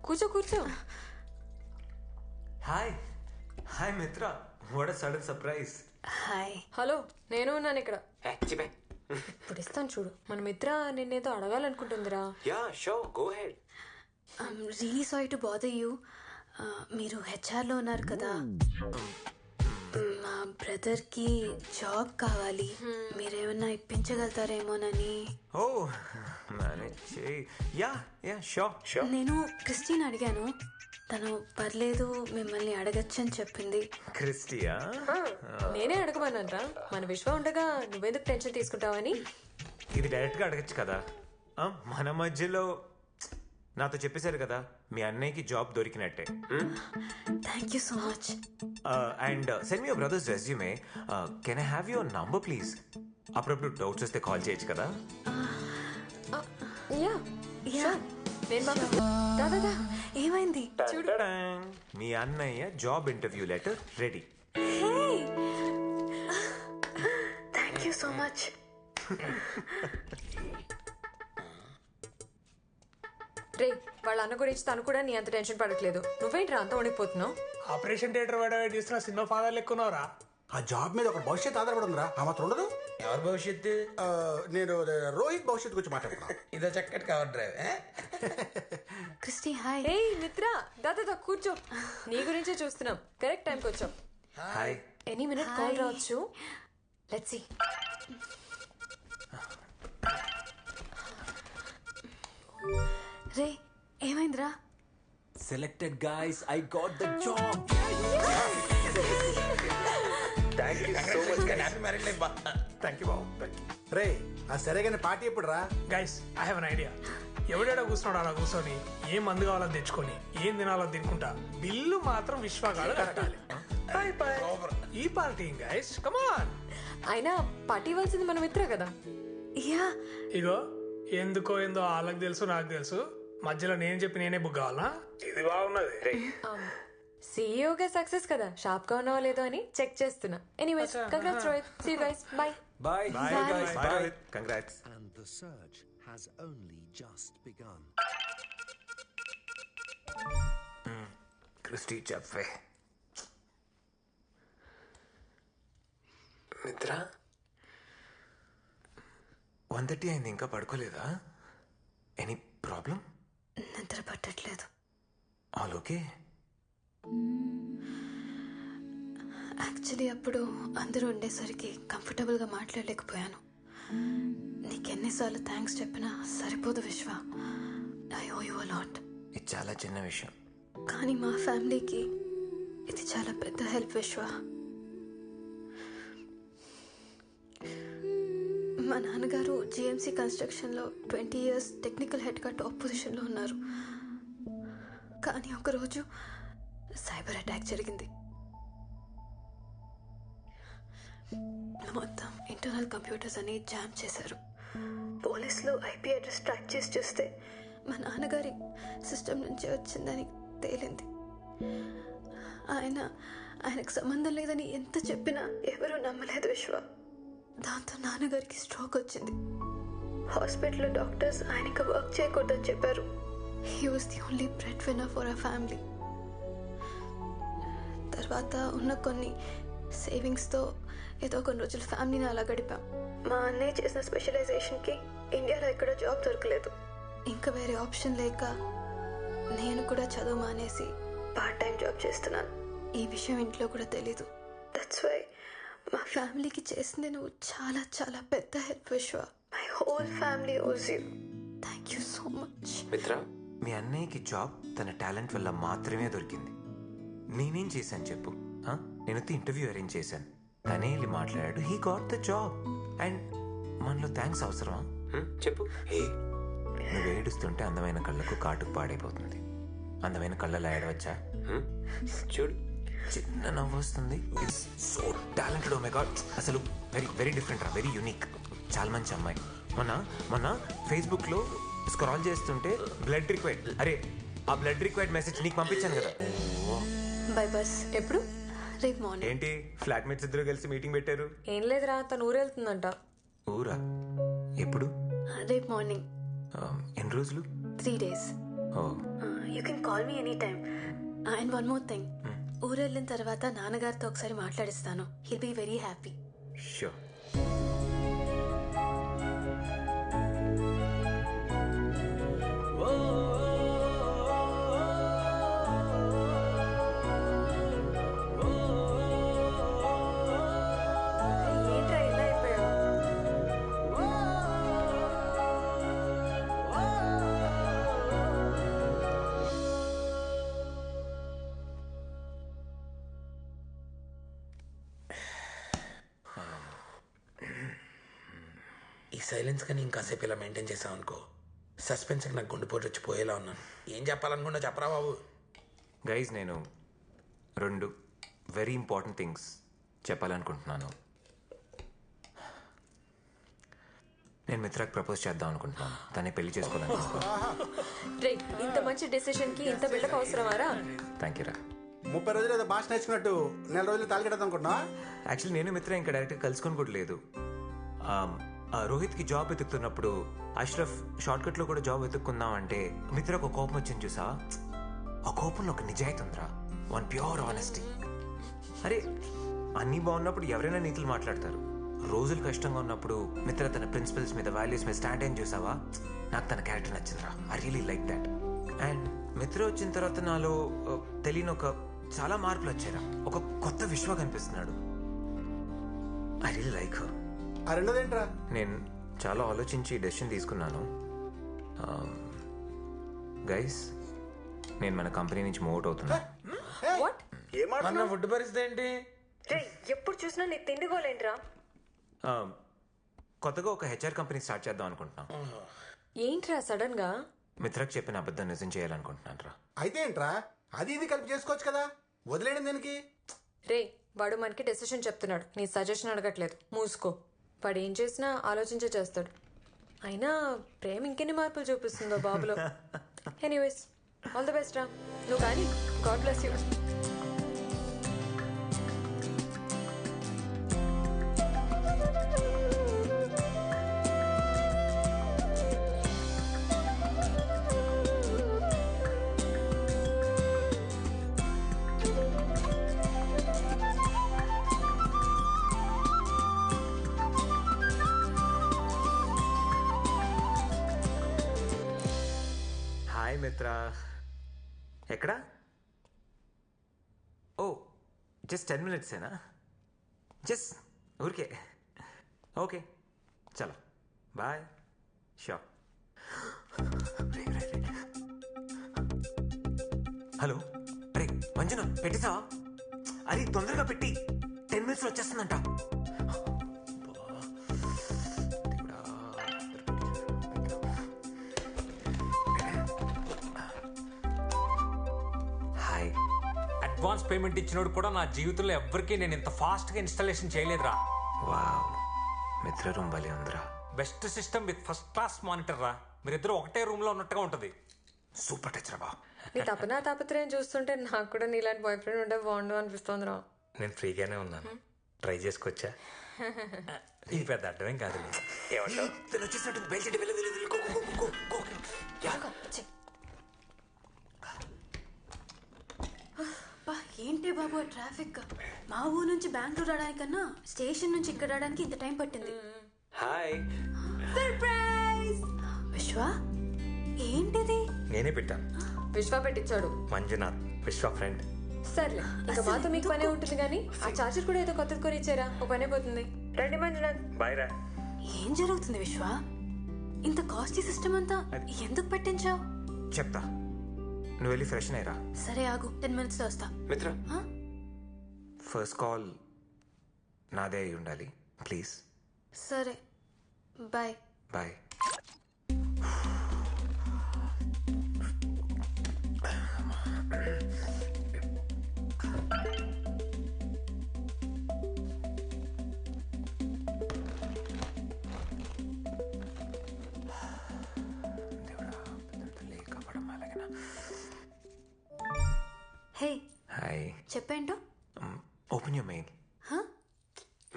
కూర్చో కూర్చో. Hi Mitra, what a sudden surprise. Hi. Hello, నేను ఉన్నాను ఇక్కడ. ఇప్పుడు ఇస్తాను చూడు. మన మిత్ర నిన్నేదో అడగాలనుకుంటుందిరా. Yeah sure, go ahead. Really sorry to bother you. మీరు హెచ్ఆర్లో ఉన్నారు కదా, మా బ్రదర్కి జాబ్ కావాలి, మీరేమన్నా ఇప్పించగలుగుతారేమోనని. ఓ మేనేజ్ చేయి. Yeah sure. నేను క్రిస్టిన్ అడిగాను, తను పర్లేదు మిమ్మల్ని అడగచ్చని చెప్పింది. క్రిస్టియా? నేనే అడగమన్నానరా. మన విశ్వ ఉండగా నువ్వెందుకు టెన్షన్ తీసుకుంటావని. ఇది డైరెక్ట్ గా అడగచ్చు కదా. మన మధ్యలో నాతో చెప్పేశారు కదా మీ అన్నయ్యకి జాబ్ దొరికినట్టే. Thank you so much. And send me your brother's resume. Can I have your number please? అప్పుడప్పుడు డౌట్స్ వస్తే కాల్ చేయొచ్చు కదా. నేను దాదా ఏమైంది చూడు. మీ అన్నయ్య job interview letter ready. Thank you so much. రే, వాళ్ళ అన్న గురించి తను కూడా నీ అంత టెన్షన్ పడట్లేదు. నువ్వేంట్రా అంత వణికిపోతున్నావు? ఆపరేషన్ థియేటర్ వాడు చేస్తున్న సినిమా ఫాదర్ లెక్కున్నారా? ఆ జాబ్ మీద ఒక భవిష్యత్తు ఆధారపడి ఉందిరా. ఆ మాత్రం ఉండదు. ఎవరి భవిష్యత్తు? నేను రోహిత్ భవిష్యత్తు గురించి మాట్లాడుతున్నా. ఇదో చక్కటి కవర్ డ్రైవ్. Christy hi. ఏ మిత్ర, దాదా కూర్చో. నీ గురించే చూస్తున్నాం. కరెక్ట్ టైంకి వచ్చాం. హాయ్. ఎనీ మినిట్ కాల్ రావచ్చు. Let's see. రే ఏమైందిరా? Selected guys, I got the job. Thank you so much. Happy marriage life. Thank you బాబు. రే ఆ సరేగానే పార్టీ ఎప్పుడు రా? Guys, I have an idea. ఎవడేడా కూర్చున్నాడు అలా కూర్చొని ఏం మందు కావాలో తెచ్చుకొని ఏం తినాలో తినుకుంటా బిల్లు మాత్రం విశ్వగాడు కట్టాలి. ఈ పార్టీ గైస్, కమాన్. అయినా పార్టీ ఇవ్వాల్సింది మన మిత్ర కదా. యా. ఇగో ఎందుకో ఏందో వాళ్ళకి తెలుసు నాకు తెలుసు, మధ్యలో నేను చెప్పి నేనే బుక్ కావాలా? ఇది బాగున్నది. సీఈఓగా సక్సెస్ కదా, షాప్ గా ఉన్నావో లేదో అని చెక్ చేస్తున్నా. Anyways, congrats Rohit. See you guys. Bye. Bye. Bye guys. Bye. Congrats. And the search has only just begun. Christy చెప్పే. మిత్ర 1:30 అయింది, ఇంకా పడుకోలేదా? Any problem? నిద్ర పట్టట్లేదు. All okay? యాక్చువల్లీ అప్పుడు అందరూ ఉండేసరికి కంఫర్టబుల్గా మాట్లాడలేకపోయాను. నీకెన్నిసార్లు థ్యాంక్స్ చెప్పినా సరిపోదు Vishwa. I owe you a lot. ఇది చాలా చిన్న విషయం. కానీ మా ఫ్యామిలీకి ఇది చాలా పెద్ద హెల్ప్ విశ్వ. మా నాన్నగారు జిఎంసీ కన్స్ట్రక్షన్లో 20 years టెక్నికల్ హెడ్గా టాప్ పొజిషన్లో ఉన్నారు. కానీ ఒకరోజు సైబర్ అటాక్ జరిగింది. మొత్తం ఇంటర్నల్ కంప్యూటర్స్ అని జామ్ చేశారు. పోలీసులు ఐపీ అడ్రస్ ట్రాక్ చేసి చూస్తే మా నాన్నగారి సిస్టమ్ నుంచి వచ్చిందని తేలింది. ఆయనకు సంబంధం లేదని ఎంత చెప్పినా ఎవరూ నమ్మలేదు విశ్వ. దాంతో నాన్నగారికి స్ట్రోక్ వచ్చింది. హాస్పిటల్లో డాక్టర్స్ ఆయనకి వర్క్ చేయకూడదని చెప్పారు. He was the only bread winner for our family. తర్వాత ఉన్న కొన్ని సేవింగ్స్తో ఏదో కొన్ని రోజులు ఫ్యామిలీని అలా గడిపాం. మా అన్నయ్య చేసిన స్పెషలైజేషన్కి ఇండియాలో ఎక్కడ జాబ్ దొరకలేదు. ఇంకా వేరే ఆప్షన్ లేక నేను కూడా చదువు మానేసి పార్ట్ టైం జాబ్ చేస్తున్నాను. ఈ విషయం ఇంట్లో కూడా తెలీదు. దట్స్ వై మా ఫ్యామిలీకి చేసింది నువ్వు చాలా చాలా పెద్ద హెల్ప్ విశ్వ. మై హోల్ ఫ్యామిలీ ఓస్ you. Thank you so much. మిత్ర, మీ అన్నయ్యకి జాబ్ తన టాలెంట్ వల్ల మాత్రమే దొరికింది. నేనేం చేశాను చెప్పు? నేను ఇంటర్వ్యూ అరేంజ్ చేశాను, తనే వెళ్ళి మాట్లాడాడు, he got the job. And మనలో థ్యాంక్స్ అవసరమా చెప్పు? నువ్వు ఏడుస్తుంటే అందమైన కళ్ళకు కాటుకు పాడైపోతుంది. అందమైన కళ్ళలో ఏడవచ్చా? చూడు, చిన్న నవ్వు వస్తుంది. It's so talented. Oh my God, అసలు వెరీ వెరీ డిఫరెంట్ రా, వెరీ యూనిక్. చాలా మంచి అమ్మాయి. మొన్న ఫేస్బుక్లో స్క్రాల్ చేస్తుంటే బ్లడ్ రిక్వైర్డ్, అరే ఆ బ్లడ్ రిక్వైర్డ్ మెసేజ్ నీకు పంపించాను కదా. By bus. ఎప్పుడు? రేపు మార్నింగ్. ఏంటి ఫ్లాట్మేట్స్ ఇద్దరు కలిసి మీటింగ్ పెట్టారు? ఏం లేదురా, తను ఊరు వెళ్తుందంట. ఊరా? ఎప్పుడు? రేపు మార్నింగ్. ఎన్ని రోజులు? 3 days. Oh, you can call me any time. And one more thing, ఊరు వెళ్ళిన తర్వాత నాన్నగారితో ఒకసారి మాట్లాడిస్తాను. He'll be very happy. Sure. ఏంట్రా ఇలా అయిపోయావు? ఈ సైలెన్స్ కానీ ఇంకాసేపు ఇలా మెయింటైన్ చేసావు అనుకో, సస్పెన్స్కి నాకు గుండెపోటు వచ్చి పోయేలా ఉన్నాను. ఏం చెప్పాలనుకున్నా చెప్పరా బాబు. గైజ్, నేను 2 వెరీ ఇంపార్టెంట్ థింగ్స్ చెప్పాలనుకుంటున్నాను. నేను మిత్రాకి ప్రపోజ్ చేద్దాం అనుకుంటున్నాను. తనే పెళ్లి చేసుకోవాలనుకుంటున్నాను. రే, ఇంత మంచి డెసిషన్ కి ఇంత బిల్డప్ అవసరమారా? థ్యాంక్ యూ రా. 30 రోజులు ఏదో భాష నేర్చుకున్నట్టు 4 రోజులు తాలిగడదాం అనుకుంటున్నా. యాక్చువల్లీ నేను మిత్ర ఇంకా డైరెక్ట్గా కలుసుకొని కూడా లేదు. రోహిత్కి జాబ్ వెతుకుతున్నప్పుడు అష్రఫ్ షార్ట్కట్లో కూడా జాబ్ వెతుక్కుందాం అంటే మిత్ర ఒక కోపం వచ్చింది చూసా. ఆ కోపంలో ఒక నిజాయితీ ఉందిరా, వన్ ప్యూర్ ఆనెస్టీ. అరే, అన్నీ బాగున్నప్పుడు ఎవరైనా నీతులు మాట్లాడతారు. రోజులు కష్టంగా ఉన్నప్పుడు మిత్ర తన ప్రిన్సిపల్స్ మీద, వాల్యూస్ మీద స్టాండ్ అయిన చూసావా. నాకు తన క్యారెక్టర్ నచ్చిందిరా. I really like that. అండ్ మిత్ర వచ్చిన తర్వాత నాలో తెలియని చాలా మార్పులు వచ్చారా. ఒక కొత్త విశ్వ కనిపిస్తున్నాడు. I really like her. ఆ రెండోదేంట్రా? నేను చాలా ఆలోచించి డెసిషన్ తీసుకున్నాను. గైస్, నేను మన కంపెనీ నుంచి మూవ్ అవుట్ అవుతున్నా. వాట్? మన ఫుడ్ పరిస్థితి ఏంటి? రే, ఎప్పుడు చూసినా నీ తిండిగోలేంట్రా? కొత్తగా ఒక హెచ్ఆర్ కంపెనీ స్టార్ట్ చేద్దాం అనుకుంటున్నాం. ఏంట్రా సడన్ గా? మిత్రకు చెప్పిన అబద్ధం నిజం చేయాలనుకుంటున్నాను రా. అయితే ఏంట్రా, అది ఇది కలిపి చేసుకోవచ్చు కదా, వదిలేయడం దేనికి? రే, వాడు మనకి డెసిషన్ చెప్తున్నాడు, నీ సజెషన్ అడగట్లేదు. మూసుకో. వాడు ఏం చేసినా ఆలోచించే చేస్తాడు. అయినా ప్రేమ ఇంకెన్ని మార్పులు చూపిస్తుందో బాబులో. ఎనీవేస్, ఆల్ ది బెస్ట్ రా. నువ్వు కానీ, గాడ్ బ్లెస్ యూ. హాయ్ మిత్ర. ఎక్కడా? ఓ, జస్ట్ 10 minutesేనా? జస్ట్ ఊరికే. ఓకే, చలో బాయ్. షూర్. హలో, అరే మంజున, పెట్టేసావా? అరే తొందరగా పెట్టి, 10 minutesలో వచ్చేస్తుందంట. హాయ్. అడ్వాన్స్ పేమెంట్ ఇచ్చినోడు కూడా నా జీవితంలో ఎవ్వరికీ నేను ఇంత ఫాస్ట్గా ఇన్స్టాలేషన్ చేయలేదురా. వావ్, మిత్ర రూమ్ భలే ఉందిరా. Best system with first class monitor రా. మీరిద్దరు ఒకటే రూమ్ లో ఉన్నట్టుగా ఉంటది. సూపర్ టచ్ రా బా. నీ తపనా తాపత్రయం చూస్తుంటే నాకు కూడా నీలాంటి బాయ్ ఫ్రెండ్ ఉంటే బాగుండు అనిపిస్తుంది రా. నేను ఫ్రీగానే ఉన్నాను, ట్రై చేసుకోవచ్చా? ఇది పెద్ద అడ్డమేం కాదు. ఏమంటావు? తను వచ్చేసినట్టు బయలుదేరి వెళ్ళి ఏంటి బాబు ఆ ట్రాఫిక్? మా ఊరు నుంచి బెంగళూరు రావడానికన్నా స్టేషన్ నుంచి ఇక్కడ రావడానికి ఇంత టైం పట్టింది. హాయ్. సర్ప్రైజ్! విశ్వ, ఏంటిది? నేనే పెట్టాను. విశ్వ పెట్టించాడు. మంజునాథ్, విశ్వ ఫ్రెండ్. సర్లే, ఇక మాతో మీకు పనే ఉంటుంది కానీ ఆ చార్జర్ కూడా ఏదో కొత్తది కొని ఇచ్చారా, ఒక పనే పోతుంది. రండి మంజునాథ్. బాయ్ రా. ఏం జరుగుతుంది విశ్వ? ఇంత కాస్ట్లీ సిస్టమ్ అంతా ఎందుకు పెట్టించావు? చెప్తా, నువ్వు వెళ్ళి ఫ్రెష్ అయ్యరా. సరే ఆగు, 10 minutes లో వస్తా. మిత్ర, ఫస్ట్ కాల్ నాదే అయి ఉండాలి ప్లీజ్. సరే, బాయ్. బాయ్. Hey, hi. చెప్పేంటో. Open your mail.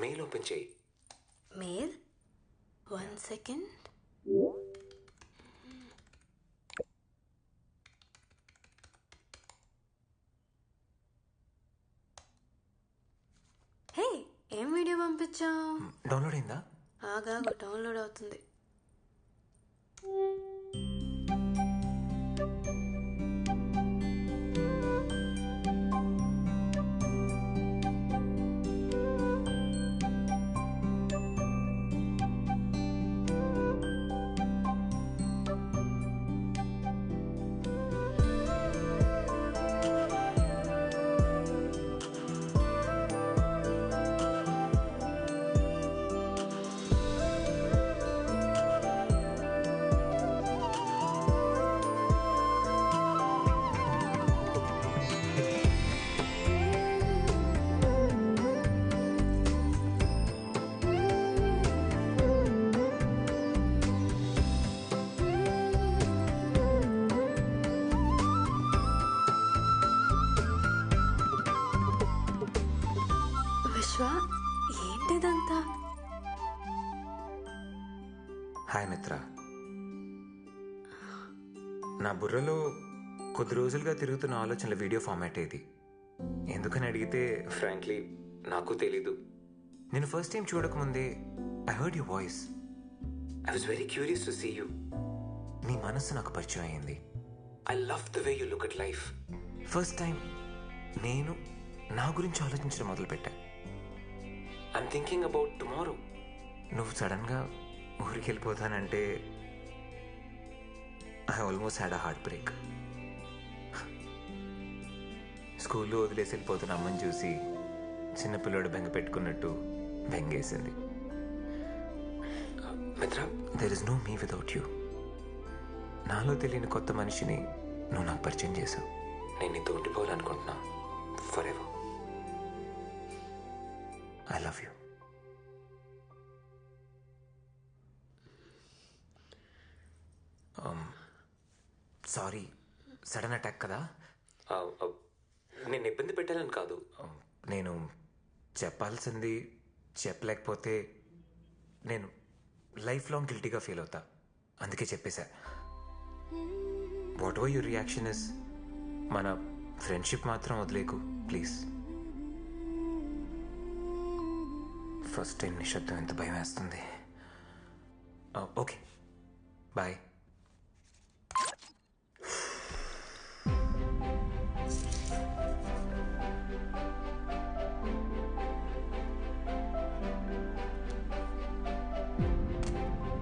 Mail open చేయి. మెయిల్? 1 second. వచ్చాం? డౌన్లోడ్ అయిందా? ఆగా డౌన్లోడ్ అవుతుంది. విశ్వ, ఏంటిదంతా? హాయ్ మిత్ర. నా బుర్రలో కొద్ది రోజులుగా తిరుగుతున్న ఆలోచనల వీడియో ఫార్మాట్ ఇది. ఎందుకని అడిగితే ఫ్రాంక్లీ నాకు తెలీదు. నేను ఫస్ట్ టైం చూడకముందే I heard your voice. I was very curious to see you. నీ మనస్సు నాకు పరిచయం అయింది. I love the way you look at life. First time నేను నా గురించి ఆలోచించడం మొదలుపెట్టా. I'm thinking about tomorrow. నువ్వు సడన్గా ఊరికి వెళ్ళిపోతానంటే I almost had a heart break. స్కూల్లో వదిలేసి వెళ్ళిపోతున్న అమ్మని చూసి చిన్నపిల్లోడు బెంగ పెట్టుకున్నట్టు బెంగేసింది. Mitra, there is no me without you. నాలో తెలియని కొత్త మనిషిని నువ్వు నాకు పరిచయం చేశావు. నేను నీతో ఉండిపోవాలనుకుంటున్నా forever. I love you. Sorry, sudden attack కదా. నేను ఇబ్బంది పెట్టాలని కాదు. నేను చెప్పాల్సింది చెప్పలేకపోతే నేను లైఫ్ లాంగ్ గిల్టీగా ఫీల్ అవుతా. అందుకే చెప్పేశా. Whatever your reaction is, మన ఫ్రెండ్షిప్ మాత్రం వదిలేకు ప్లీజ్. ఫస్ట్ టైం నిశ్శబ్దం ఎంత భయం వేస్తుంది. Okay bye.